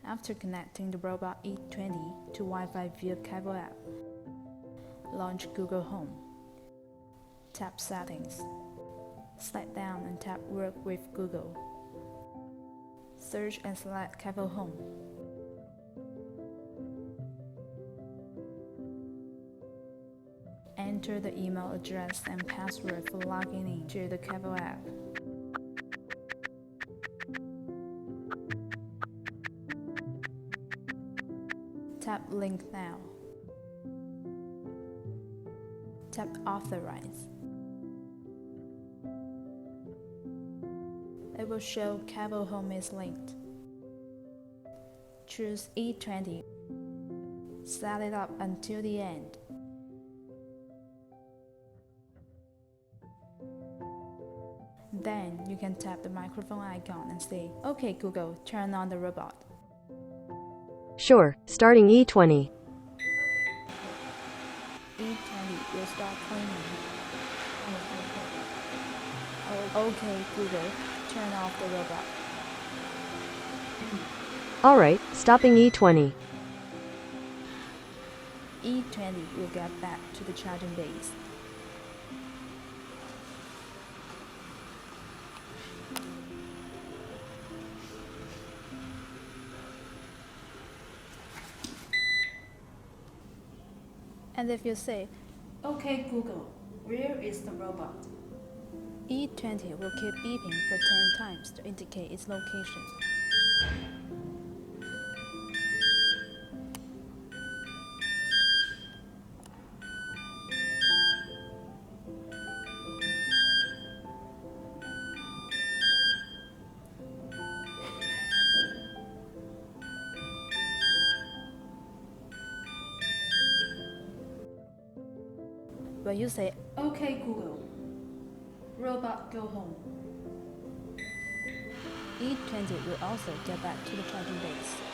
After connecting the robot E20 to Wi-Fi via Kyvol App, launch Google Home. Tap Settings. Slide down and tap Work with Google. Search and select Kyvol Home. Enter the email address and password for logging in to the Kyvol app. Tap Link Now. Tap Authorize. It will show Kyvol Home is linked. Choose E20. Set it up until the end. Then you can tap the microphone icon and say, "OK Google, turn on the robot." Sure, starting E20. E20 will start cleaning. OK Google, turn off the robot. Alright, stopping E20. E20 will get back to the charging base. And if you say, "OK Google, where is the robot?" E20 will keep beeping for 10 times to indicate its location. When you say, "OK Google, robot go home," E20 will also get back to the charging base.